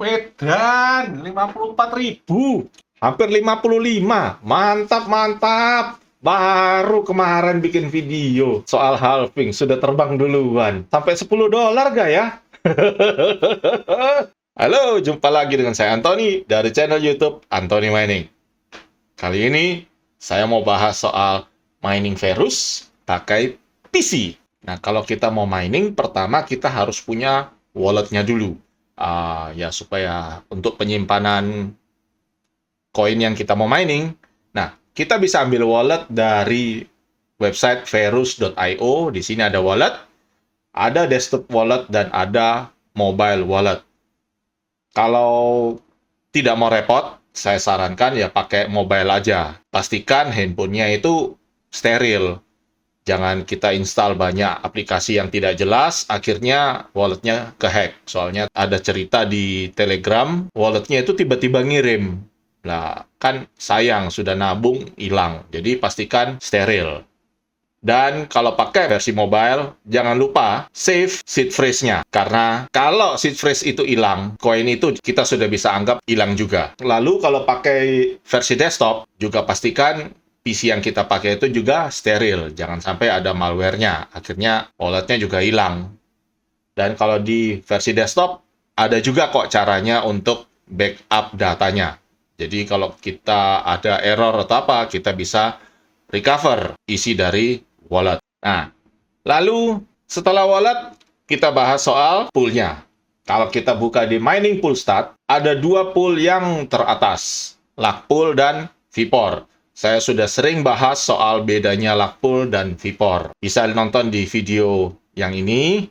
Wedan, 54.000. Hampir 55. Mantap, mantap. Baru kemarin bikin video soal halving, sudah terbang duluan. Sampai $10 gak ya? Halo, jumpa lagi dengan saya Anthony dari channel YouTube Anthony Mining. Kali ini saya mau bahas soal mining Verus pakai PC. Nah, kalau kita mau mining, pertama kita harus punya walletnya dulu. Ya, supaya untuk penyimpanan koin yang kita mau mining. Nah, kita bisa ambil wallet dari website verus.io. Di sini ada wallet, ada desktop wallet, dan ada mobile wallet. Kalau tidak mau repot, saya sarankan ya pakai mobile aja. Pastikan handphonenya itu steril. Jangan kita install banyak aplikasi yang tidak jelas, akhirnya walletnya kehack. Soalnya ada cerita di Telegram, walletnya itu tiba-tiba ngirim. Lah, kan sayang, sudah nabung, hilang. Jadi pastikan steril. Dan kalau pakai versi mobile, jangan lupa save seed phrase-nya. Karena kalau seed phrase itu hilang, koin itu kita sudah bisa anggap hilang juga. Lalu kalau pakai versi desktop, juga pastikan PC yang kita pakai itu juga steril. Jangan sampai ada malware-nya. Akhirnya walletnya juga hilang. Dan kalau di versi desktop, ada juga kok caranya untuk backup datanya. Jadi kalau kita ada error atau apa, kita bisa recover isi dari wallet. Nah, lalu setelah wallet, kita bahas soal poolnya. Kalau kita buka di Mining Pool Stat, ada dua pool yang teratas, Luck Pool dan Vpor. Saya sudah sering bahas soal bedanya Luck Pool dan Vpor. Bisa nonton di video yang ini.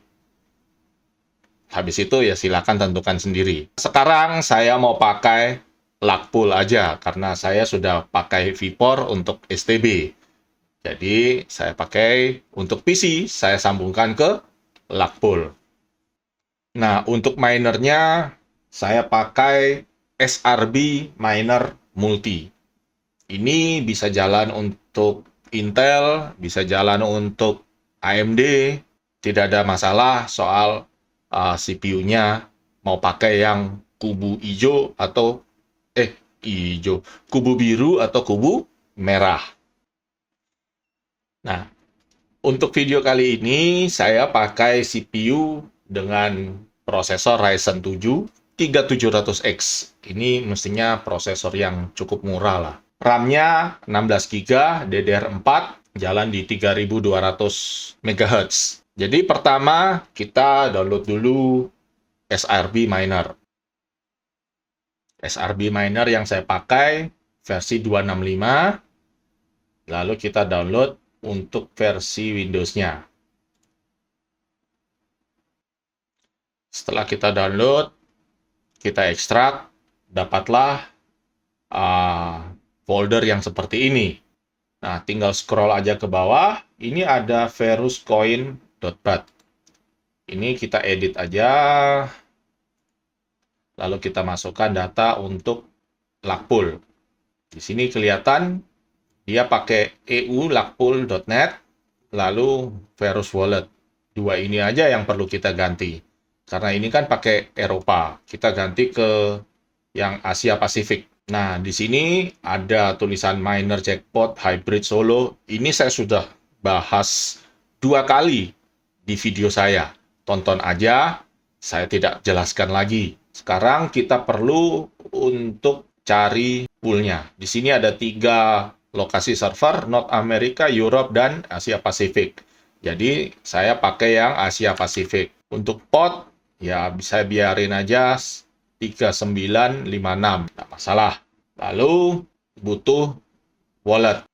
Habis itu ya silakan tentukan sendiri. Sekarang saya mau pakai Luck Pool aja, karena saya sudah pakai Vpor untuk STB. Jadi, saya pakai untuk PC, saya sambungkan ke Luck Pool. Nah, untuk minernya, saya pakai SRB Miner Multi. Ini bisa jalan untuk Intel, bisa jalan untuk AMD. Tidak ada masalah soal CPU-nya mau pakai yang kubu hijau atau kubu biru atau kubu merah. Nah, untuk video kali ini saya pakai CPU dengan prosesor Ryzen 7 3700X. Ini mestinya prosesor yang cukup murah lah. RAM-nya 16 GB DDR4, jalan di 3200 MHz. Jadi pertama kita download dulu SRB Miner. SRB Miner yang saya pakai versi 265. Lalu kita download untuk versi Windows-nya. Setelah kita download, kita ekstrak, dapatlah folder yang seperti ini. Nah, tinggal scroll aja ke bawah. Ini ada veruscoin.bat. Ini kita edit aja. Lalu kita masukkan data untuk Luck Pool. Di sini kelihatan dia pakai eu-luckpool.net, lalu Verus Wallet. Dua ini aja yang perlu kita ganti. Karena ini kan pakai Eropa. Kita ganti ke yang Asia Pasifik. Nah, di sini ada tulisan Miner Jackpot Hybrid Solo. Ini saya sudah bahas 2 kali di video saya. Tonton aja, saya tidak jelaskan lagi. Sekarang kita perlu untuk cari poolnya. Di sini ada 3 lokasi server, North America, Europe, dan Asia Pasifik. Jadi, saya pakai yang Asia Pasifik. Untuk pot, ya bisa biarin aja 3956, nggak masalah. Lalu, butuh wallet.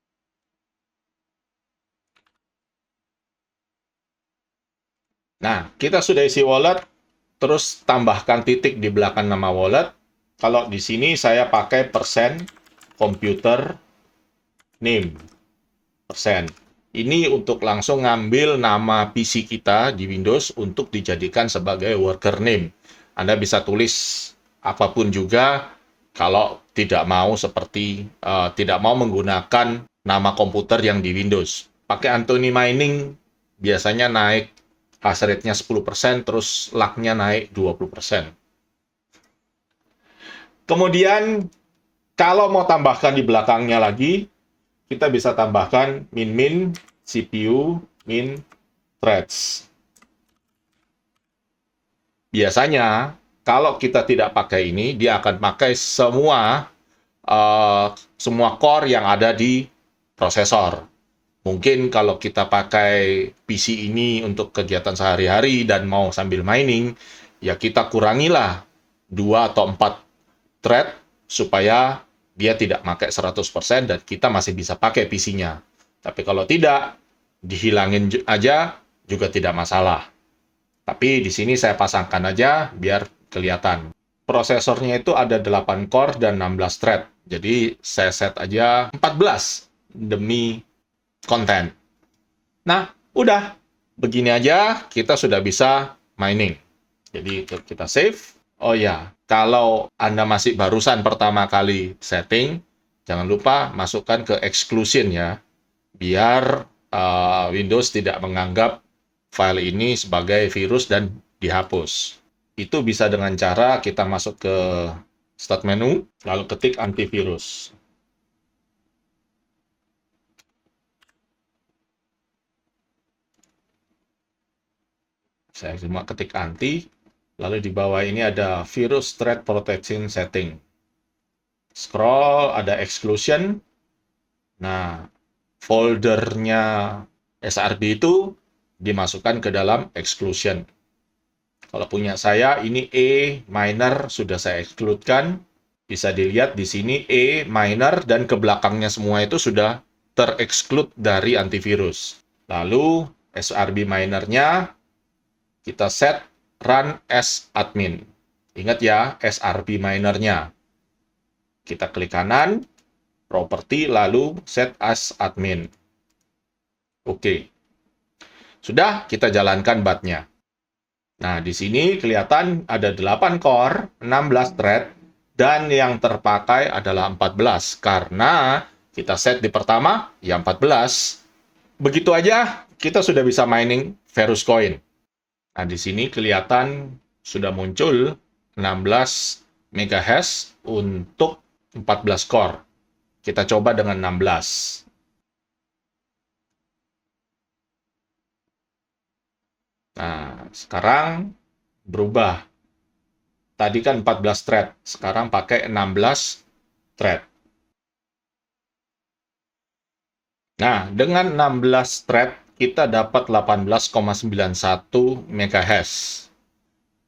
Nah, kita sudah isi wallet, terus tambahkan titik di belakang nama wallet. Kalau di sini saya pakai persen computer name persen. Ini untuk langsung ngambil nama PC kita di Windows untuk dijadikan sebagai worker name. Anda bisa tulis apapun juga kalau tidak mau tidak mau menggunakan nama komputer yang di Windows. Pakai Anthony Mining biasanya naik hash rate-nya 10%, terus luck-nya naik 20%. Kemudian, kalau mau tambahkan di belakangnya lagi, kita bisa tambahkan min CPU min threads. Biasanya, kalau kita tidak pakai ini, dia akan pakai semua core yang ada di prosesor. Mungkin kalau kita pakai PC ini untuk kegiatan sehari-hari dan mau sambil mining, ya kita kurangilah 2 atau 4 thread supaya dia tidak pakai 100% dan kita masih bisa pakai PC-nya. Tapi kalau tidak, dihilangin aja juga tidak masalah. Tapi di sini saya pasangkan aja biar kelihatan. Prosesornya itu ada 8 core dan 16 thread. Jadi saya set aja 14 demi konten. Nah, udah. Begini aja kita sudah bisa mining. Jadi kita save. Oh ya, kalau Anda masih barusan pertama kali setting, jangan lupa masukkan ke exclusion ya. Biar Windows tidak menganggap file ini sebagai virus dan dihapus. Itu bisa dengan cara kita masuk ke Start menu, lalu ketik antivirus. Saya cuma ketik anti, lalu di bawah ini ada virus threat protection setting. Scroll, ada exclusion. Nah, foldernya SRB itu dimasukkan ke dalam exclusion. Kalau punya saya, ini E minor sudah saya exclude-kan. Bisa dilihat di sini E minor dan ke belakangnya semua itu sudah terexclude dari antivirus. Lalu SRB minornya kita set run as admin. Ingat ya, SRB minornya. Kita klik kanan, property, lalu set as admin. Oke. Sudah, kita jalankan bat-nya. Nah, di sini kelihatan ada 8 core, 16 thread, dan yang terpakai adalah 14. Karena kita set di pertama, ya 14. Begitu aja, kita sudah bisa mining Verus Coin. Nah, di sini kelihatan sudah muncul 16 MHz untuk 14 core. Kita coba dengan 16. Nah, sekarang berubah. Tadi kan 14 thread, sekarang pakai 16 thread. Nah, dengan 16 thread, kita dapat 18,91 MHz.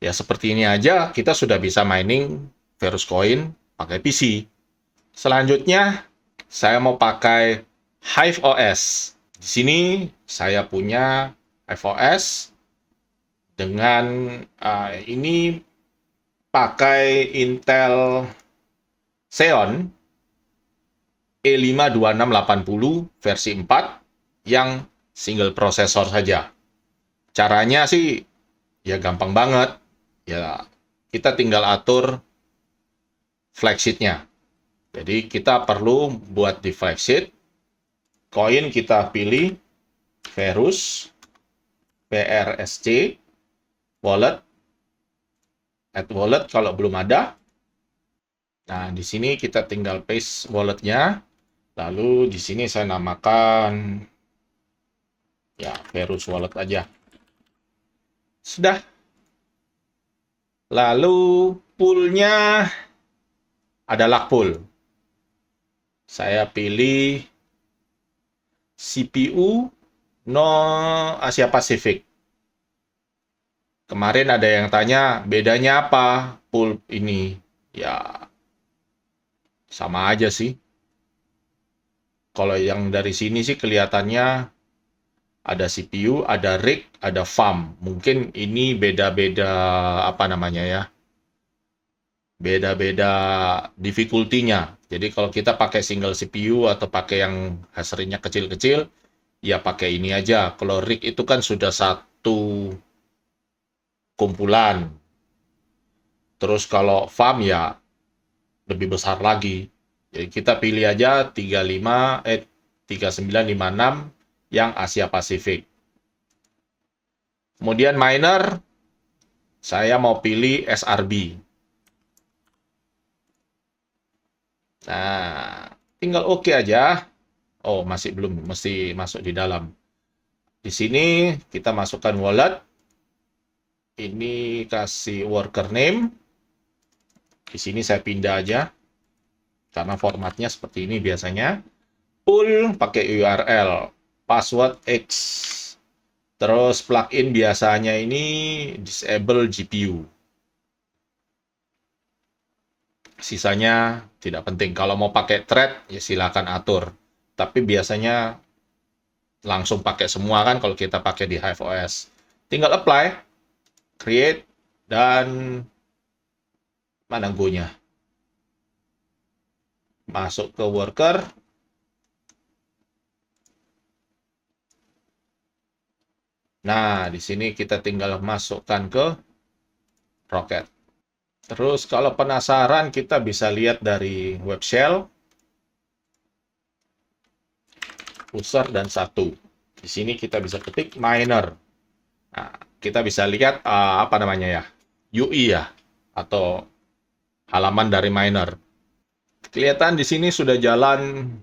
Ya, seperti ini aja, kita sudah bisa mining Verus Coin pakai PC. Selanjutnya, saya mau pakai Hive OS. Di sini, saya punya Hive OS dengan ini pakai Intel Xeon E5-2680 versi 4 yang single prosesor saja. Caranya sih ya gampang banget. Ya, kita tinggal atur flagship-nya. Jadi kita perlu buat di flagship, koin kita pilih Verus, VRSC, wallet, add wallet kalau belum ada. Nah, di sini kita tinggal paste walletnya. Lalu di sini saya namakan ya Verus wallet aja. Sudah. Lalu poolnya adalah pool. Saya pilih CPU no Asia Pasifik. Kemarin ada yang tanya bedanya apa pool ini. Ya sama aja sih. Kalau yang dari sini sih kelihatannya ada CPU, ada rig, ada farm. Mungkin ini beda-beda apa namanya ya. Beda-beda difficulty-nya. Jadi kalau kita pakai single CPU atau pakai yang hash rate-nya kecil-kecil, ya pakai ini aja. Kalau rig itu kan sudah satu kumpulan. Terus kalau farm ya lebih besar lagi. Jadi kita pilih aja 3956 yang Asia Pasifik. Kemudian miner, saya mau pilih SRB. Nah, tinggal oke aja. Oh, masih belum, mesti masuk di dalam. Di sini kita masukkan wallet. Ini kasih worker name. Di sini saya pindah aja. Karena formatnya seperti ini biasanya. Full pakai URL. Password X. Terus plugin biasanya ini disable GPU. Sisanya tidak penting. Kalau mau pakai thread, ya silakan atur. Tapi biasanya langsung pakai semua kan kalau kita pakai di Hive OS. Tinggal apply, create, dan mana go-nya. Masuk ke worker. Nah, di sini kita tinggal masukkan ke Rocket. Terus kalau penasaran kita bisa lihat dari web shell, user, dan satu. Di sini kita bisa ketik miner. Nah, kita bisa lihat apa namanya ya, UI ya, atau halaman dari miner. Kelihatan di sini sudah jalan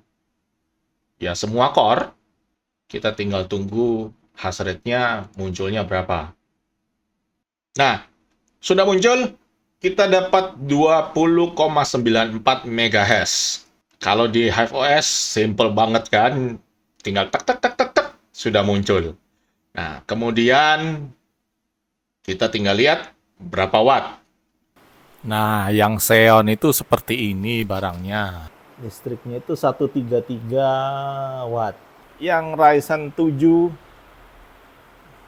ya semua core. Kita tinggal tunggu hash rate-nya munculnya berapa. Nah, sudah muncul, kita dapat 20,94 MHz. Kalau di Hive OS, simple banget kan? Tinggal tek tek tek tek tek, sudah muncul. Nah, kemudian kita tinggal lihat berapa watt. Nah, yang Xeon itu seperti ini barangnya. Listriknya itu 133 watt. Yang Ryzen 7,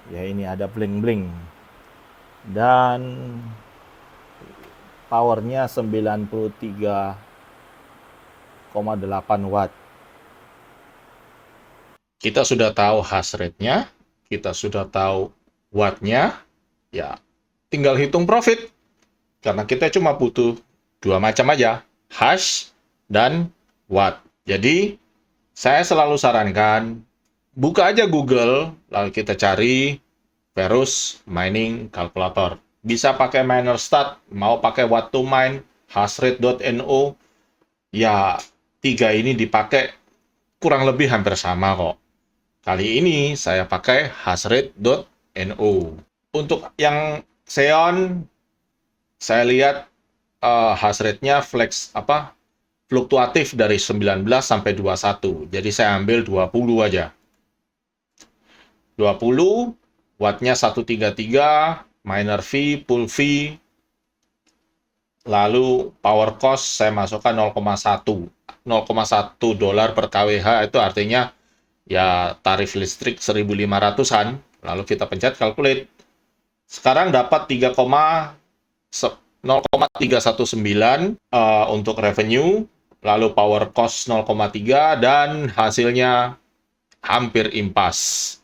ya ini ada bling-bling. Dan powernya 93,8 watt. Kita sudah tahu hash rate-nya, kita sudah tahu watt-nya, ya tinggal hitung profit. Karena kita cuma butuh dua macam aja, hash dan watt. Jadi, saya selalu sarankan, buka aja Google, lalu kita cari Verus Mining Calculator. Bisa pakai MinerStat, mau pakai Watt to Mine, hashrate.no, ya tiga ini dipakai kurang lebih hampir sama kok. Kali ini saya pakai hashrate.no. Untuk yang Xeon, saya lihat hash rate-nya fluktuatif dari 19 sampai 21. Jadi saya ambil 20 aja. 20, watt-nya 133, miner fee, pool fee, lalu power cost saya masukkan 0,1. 0,1 dolar per kWh itu artinya ya tarif listrik 1.500-an. Lalu kita pencet calculate. Sekarang dapat 0,319 untuk revenue, lalu power cost 0,3, dan hasilnya hampir impas.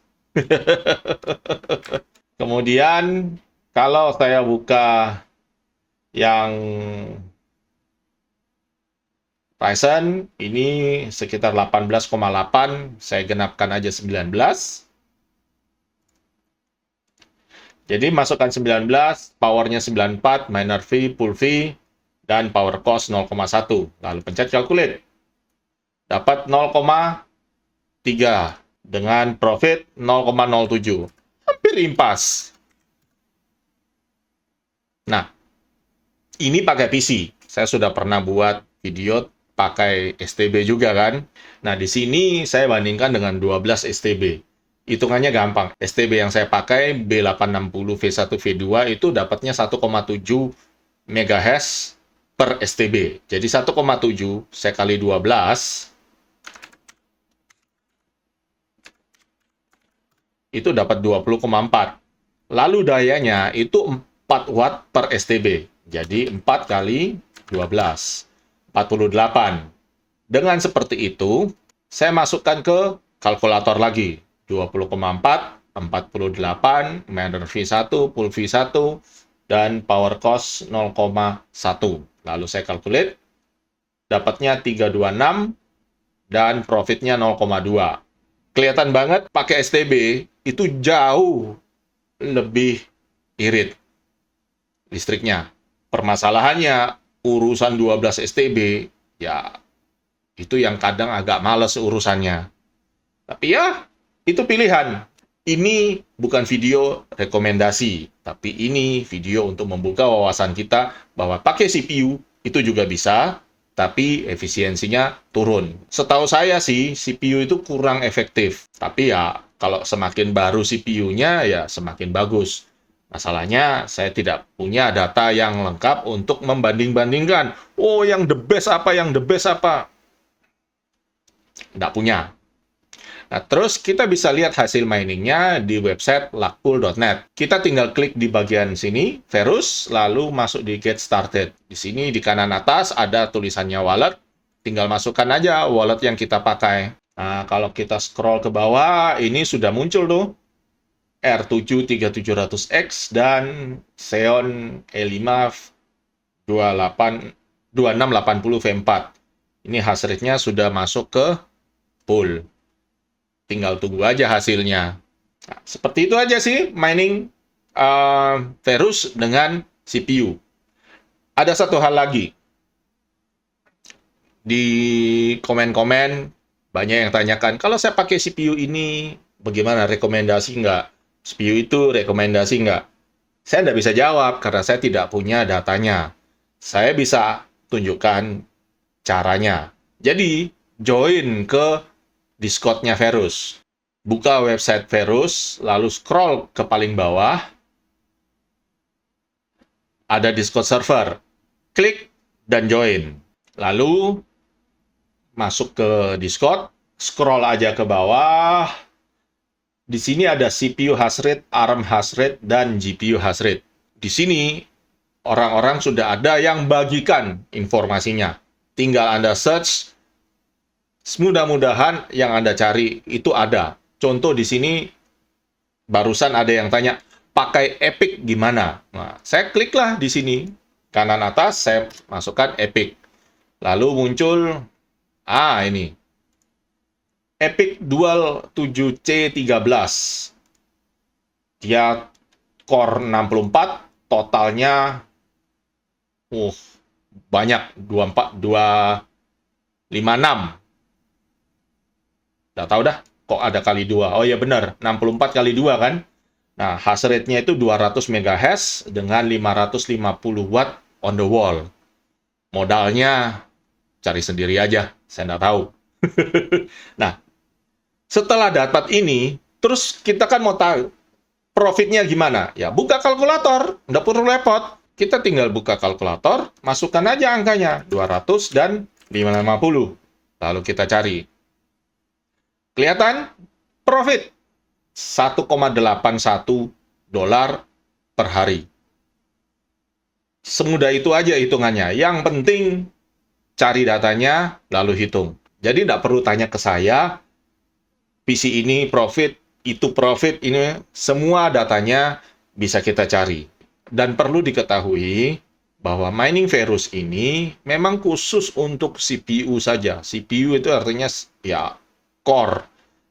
Kemudian kalau saya buka yang Ryzen, ini sekitar 18,8, saya genapkan aja 19. Jadi masukkan 19, powernya 94, miner fee, pool fee, dan power cost 0,1. Lalu pencet calculate. Dapat 0,3 dengan profit 0,07. Hampir impas. Nah, ini pakai PC. Saya sudah pernah buat video pakai STB juga kan. Nah, di sini saya bandingkan dengan 12 STB. Hitungannya gampang. STB yang saya pakai B860 V1 V2 itu dapatnya 1,7 MHz per STB. Jadi 1,7 saya kali 12 itu dapat 20,4. Lalu dayanya itu 4 watt per STB. Jadi 4 kali 12, 48. Dengan seperti itu, saya masukkan ke kalkulator lagi. 20,4, 48, miner V1, pool V1, dan power cost 0,1. Lalu saya calculate, dapatnya 326, dan profitnya 0,2. Kelihatan banget pakai STB itu jauh lebih irit listriknya. Permasalahannya, urusan 12 STB, ya Itu yang kadang agak males urusannya. Tapi ya, itu pilihan. Ini bukan video rekomendasi, tapi ini video untuk membuka wawasan kita bahwa pakai CPU itu juga bisa, tapi efisiensinya turun. Setahu saya sih, CPU itu kurang efektif. Tapi ya, kalau semakin baru CPU-nya, ya semakin bagus. Masalahnya, saya tidak punya data yang lengkap untuk membanding-bandingkan. Oh, yang the best apa, yang the best apa. Nggak punya. Nah, terus kita bisa lihat hasil miningnya di website luckpool.net. Kita tinggal klik di bagian sini, Verus, lalu masuk di Get Started. Di sini di kanan atas ada tulisannya wallet. Tinggal masukkan aja wallet yang kita pakai. Nah, kalau kita scroll ke bawah, ini sudah muncul tuh. R7 3700X dan Xeon E5 2680 V4. Ini hash rate-nya sudah masuk ke pool. Tinggal tunggu aja hasilnya. Nah, seperti itu aja sih mining Verus dengan CPU. Ada satu hal lagi. Di komen-komen banyak yang tanyakan, kalau saya pakai CPU ini, bagaimana, rekomendasi nggak? CPU itu rekomendasi nggak? Saya nggak bisa jawab karena saya tidak punya datanya. Saya bisa tunjukkan caranya. Jadi, join ke Discord-nya Verus. Buka website Verus, lalu scroll ke paling bawah. Ada Discord server. Klik dan join. Lalu, masuk ke Discord, scroll aja ke bawah. Di sini ada CPU hash rate, ARM hash rate, dan GPU hash rate. Di sini, orang-orang sudah ada yang bagikan informasinya. Tinggal Anda search. Mudah-mudahan yang Anda cari itu ada. Contoh di sini, barusan ada yang tanya, pakai Epic gimana? Nah, saya kliklah di sini. Kanan atas, saya masukkan Epic. Lalu muncul, ini. Epic Dual 7C13. Dia core 64, totalnya banyak, 256. Nggak tahu dah, kok ada kali 2. Oh iya benar, 64 kali 2 kan? Nah, hash rate-nya itu 200 MHz dengan 550 watt on the wall. Modalnya, cari sendiri aja, saya nggak tahu. Nah, setelah dapat ini, terus kita kan mau tahu profitnya gimana? Ya, buka kalkulator, nggak perlu repot. Kita tinggal buka kalkulator, masukkan aja angkanya, 200 dan 550. Lalu kita cari. Kelihatan? Profit. $1,81 per hari. Semudah itu aja hitungannya. Yang penting, cari datanya, lalu hitung. Jadi tidak perlu tanya ke saya, PC ini profit, itu profit, ini semua datanya bisa kita cari. Dan perlu diketahui bahwa mining Verus ini memang khusus untuk CPU saja. CPU itu artinya ya core.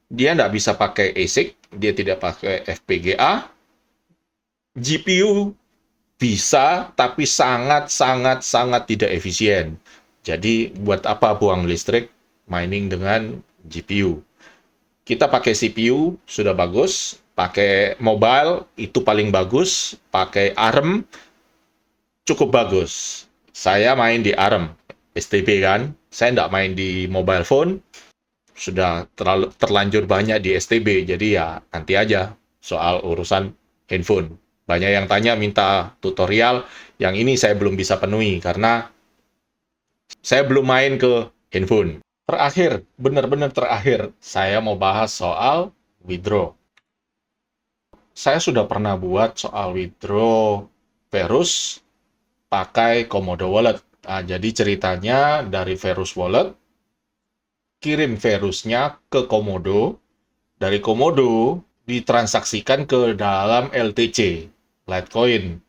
Dia nggak bisa pakai ASIC, dia tidak pakai FPGA. GPU bisa, tapi sangat tidak efisien. Jadi buat apa buang listrik mining dengan GPU? Kita pakai CPU, sudah bagus. Pakai mobile, itu paling bagus. Pakai ARM, cukup bagus. Saya main di ARM, STB kan. Saya nggak main di mobile phone. Sudah terlanjur banyak di STB. Jadi ya nanti aja soal urusan handphone. Banyak yang tanya minta tutorial. Yang ini saya belum bisa penuhi karena saya belum main ke handphone. Terakhir, benar-benar terakhir, saya mau bahas soal withdraw. Saya sudah pernah buat soal withdraw Verus pakai Komodo Wallet. Nah, jadi ceritanya dari Verus Wallet, kirim Verusnya ke Komodo, dari Komodo ditransaksikan ke dalam LTC, Litecoin.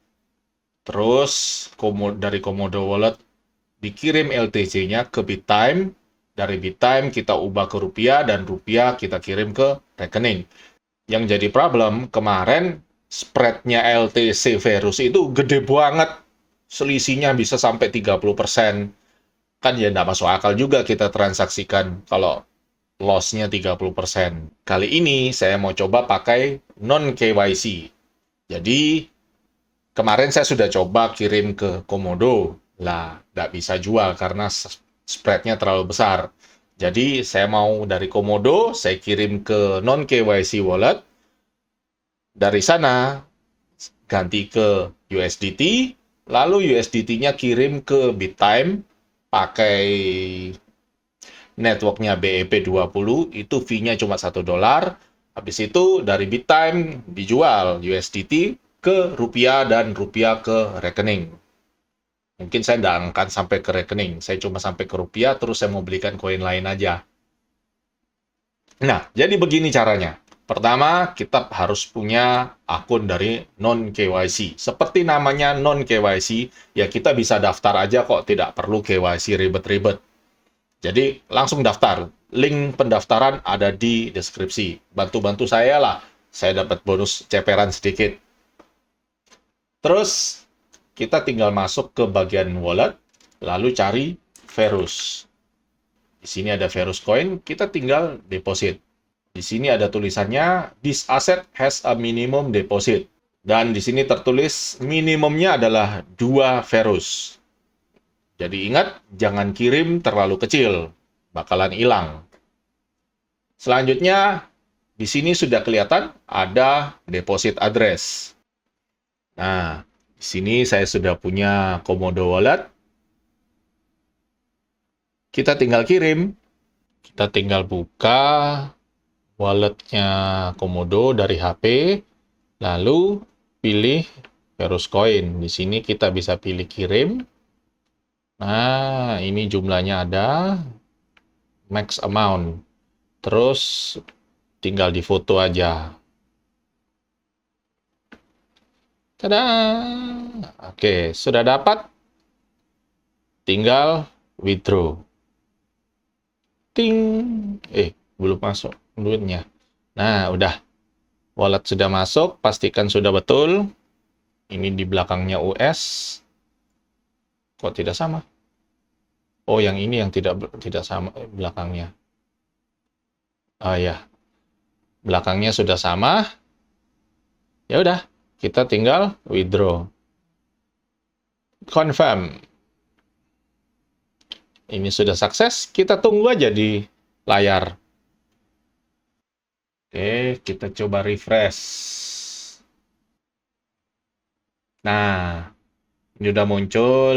Terus dari Komodo Wallet dikirim LTC-nya ke BitTime, dari BitTime kita ubah ke rupiah, dan rupiah kita kirim ke rekening. Yang jadi problem, kemarin spread-nya LTC Verus itu gede banget. Selisihnya bisa sampai 30%. Kan ya nggak masuk akal juga kita transaksikan kalau loss-nya 30%. Kali ini saya mau coba pakai non-KYC. Jadi, kemarin saya sudah coba kirim ke Komodo. Lah, nggak bisa jual karena spread-nya terlalu besar. Jadi, saya mau dari Komodo, saya kirim ke non-KYC wallet. Dari sana, ganti ke USDT, lalu USDT-nya kirim ke BitTime, pakai networknya BEP20, itu fee-nya cuma $1. Habis itu dari BitTime dijual USDT ke rupiah dan rupiah ke rekening. Mungkin saya nggak akan sampai ke rekening, saya cuma sampai ke rupiah, terus saya mau belikan koin lain aja. Nah, jadi begini caranya. Pertama, kita harus punya akun dari non-KYC. Seperti namanya non-KYC, ya kita bisa daftar aja kok, tidak perlu KYC ribet-ribet. Jadi, langsung daftar. Link pendaftaran ada di deskripsi. Bantu-bantu saya lah. Saya dapat bonus ceperan sedikit. Terus, kita tinggal masuk ke bagian wallet, lalu cari Verus. Di sini ada Verus Coin, kita tinggal deposit. Di sini ada tulisannya, this asset has a minimum deposit. Dan di sini tertulis, minimumnya adalah 2 Verus. Jadi ingat, jangan kirim terlalu kecil, bakalan hilang. Selanjutnya, di sini sudah kelihatan ada deposit address. Nah, di sini saya sudah punya Komodo Wallet. Kita tinggal kirim. Kita tinggal buka walletnya Komodo dari HP, lalu pilih Verus Coin. Di sini kita bisa pilih kirim. Nah, ini jumlahnya ada, max amount. Terus tinggal difoto aja. Tada! Oke, sudah dapat. Tinggal withdraw. Ting! Belum masuk duitnya. Nah, udah. Wallet sudah masuk, pastikan sudah betul. Ini di belakangnya US. Kok tidak sama? Oh, yang ini yang tidak sama belakangnya. Oh ya. Belakangnya sudah sama. Ya udah, kita tinggal withdraw. Confirm. Ini sudah sukses, kita tunggu aja di layar. Oke, kita coba refresh. Nah, ini udah muncul.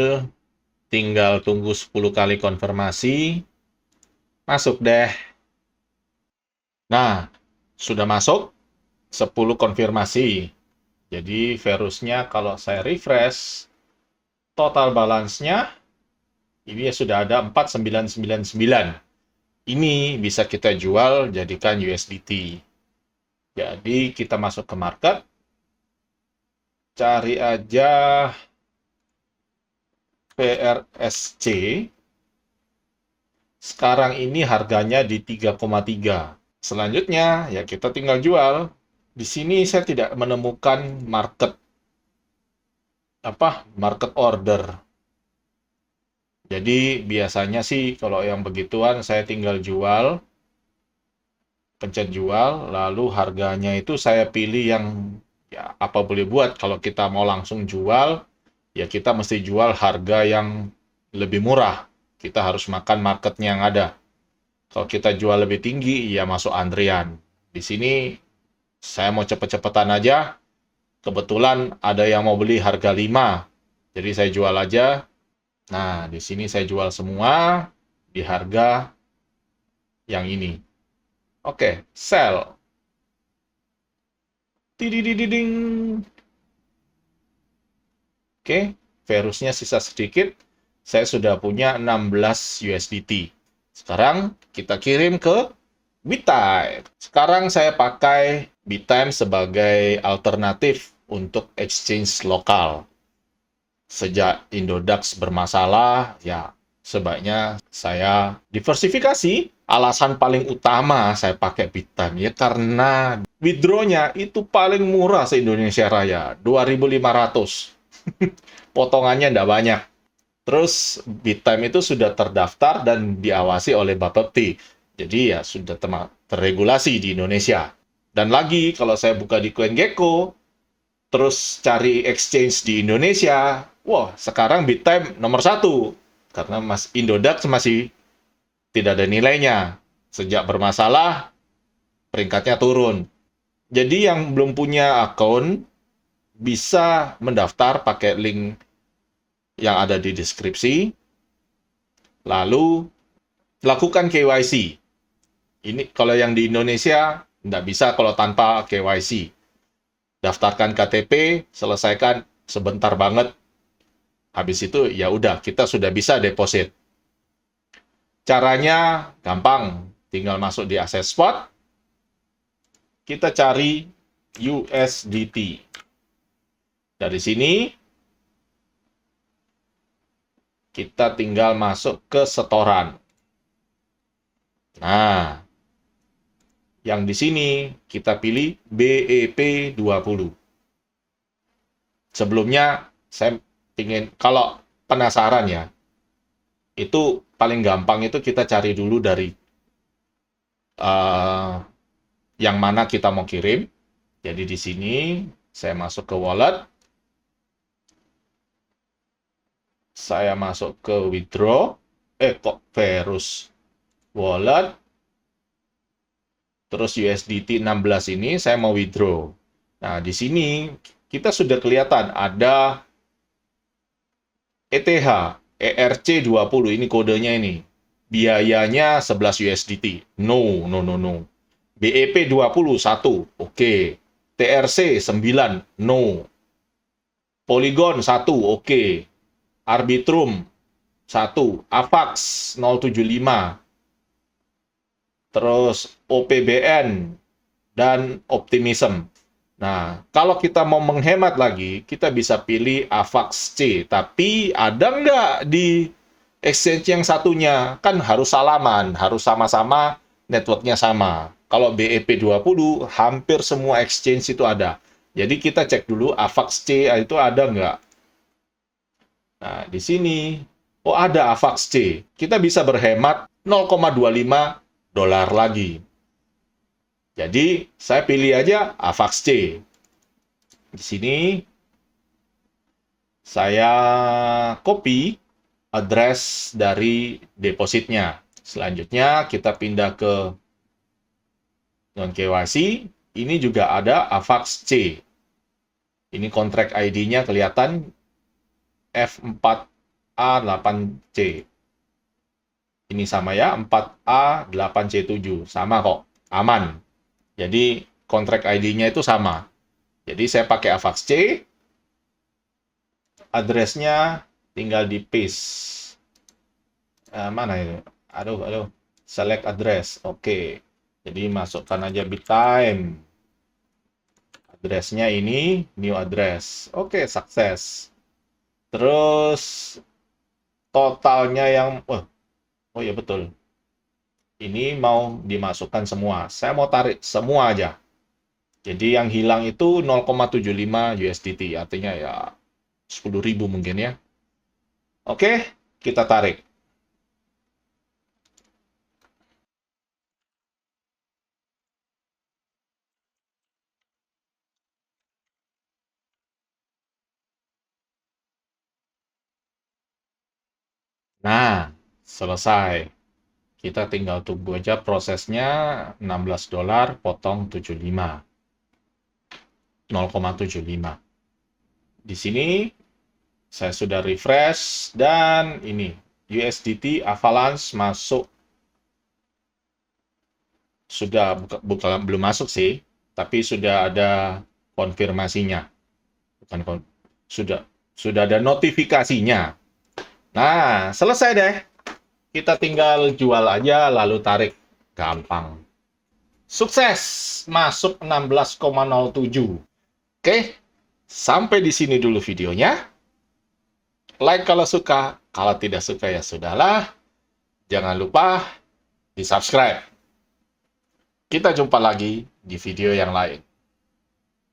Tinggal tunggu 10 kali konfirmasi. Masuk deh. Nah, sudah masuk 10 konfirmasi. Jadi, Verusnya kalau saya refresh, total balance-nya ini sudah ada 4999. Ini bisa kita jual jadikan USDT. Jadi kita masuk ke market, cari aja PRSC. Sekarang ini harganya di 3,3. Selanjutnya ya kita tinggal jual. Di sini saya tidak menemukan market order. Jadi biasanya sih kalau yang begituan saya tinggal jual, pencet jual, lalu harganya itu saya pilih yang ya apa boleh buat. Kalau kita mau langsung jual, ya kita mesti jual harga yang lebih murah. Kita harus makan marketnya yang ada. Kalau kita jual lebih tinggi, ya masuk antrian. Di sini saya mau cepet-cepetan aja. Kebetulan ada yang mau beli harga 5. Jadi saya jual aja. Nah, di sini saya jual semua di harga yang ini. Oke, sell. Tididididing. Oke, Verusnya sisa sedikit. Saya sudah punya 16 USDT. Sekarang kita kirim ke BitTime. Sekarang saya pakai BitTime sebagai alternatif untuk exchange lokal. Sejak Indodax bermasalah, ya sebaiknya saya diversifikasi. Alasan paling utama saya pakai BitTime ya karena withdraw-nya itu paling murah se-Indonesia Raya, 2.500. Potongannya tidak banyak. Terus BitTime itu sudah terdaftar dan diawasi oleh Bapepti. Jadi ya sudah terregulasi di Indonesia. Dan lagi kalau saya buka di CoinGecko, terus cari exchange di Indonesia, wah sekarang BitTime nomor 1. Karena Indodax masih tidak ada nilainya. Sejak bermasalah, peringkatnya turun. Jadi yang belum punya akun, bisa mendaftar pakai link yang ada di deskripsi, lalu lakukan KYC. Ini kalau yang di Indonesia, nggak bisa kalau tanpa KYC. Daftarkan KTP, selesaikan sebentar banget. Habis itu, ya udah, kita sudah bisa deposit. Caranya gampang, tinggal masuk di Access Spot, kita cari USDT. Dari sini, kita tinggal masuk ke setoran. Nah, yang di sini kita pilih BEP20. Sebelumnya, saya ingin, kalau penasaran ya, itu paling gampang itu kita cari dulu dari yang mana kita mau kirim. Jadi di sini, saya masuk ke wallet. Saya masuk ke withdraw, kok Verus wallet, terus USDT 16 ini saya mau withdraw. Nah, di sini kita sudah kelihatan ada ETH, ERC20, ini kodenya ini. Biayanya 11 USDT. No. BEP20, 1, oke. TRC 9, no. Polygon 1, oke. Arbitrum 1, AVAX 075, terus OPBN, dan Optimism. Nah, kalau kita mau menghemat lagi, kita bisa pilih AVAX C. Tapi ada nggak di exchange yang satunya? Kan harus salaman, harus sama-sama, networknya sama. Kalau BEP20, hampir semua exchange itu ada. Jadi kita cek dulu AVAX C itu ada nggak. Nah, di sini, ada AVAX C. Kita bisa berhemat 0,25 dolar lagi. Jadi, saya pilih aja AVAX C. Di sini, saya copy address dari depositnya. Selanjutnya, kita pindah ke non-KYC. Ini juga ada AVAX C. Ini kontrak ID-nya kelihatan F4A8C. Ini sama ya, 4A8C7. Sama kok, aman. Jadi, kontrak ID-nya itu sama. Jadi, saya pakai AVAX C. Address-nya tinggal di paste. Mana itu? Aduh. Select address. Oke. Jadi, masukkan aja BitTime. Address-nya ini, new address. Oke, sukses. Terus totalnya yang oh ya betul. Ini mau dimasukkan semua. Saya mau tarik semua aja. Jadi yang hilang itu 0,75 USDT, artinya ya 10.000 mungkin ya. Oke, kita tarik. Nah, selesai. Kita tinggal tunggu aja prosesnya, 16 dolar potong 75. 0,75. Di sini saya sudah refresh dan ini USDT Avalanche masuk. Sudah belum masuk sih, tapi sudah ada konfirmasinya. Sudah ada notifikasinya. Nah, selesai deh. Kita tinggal jual aja, lalu tarik. Gampang. Sukses! Masuk 16,07. Oke, sampai di sini dulu videonya. Like kalau suka, kalau tidak suka ya sudahlah. Jangan lupa di-subscribe. Kita jumpa lagi di video yang lain.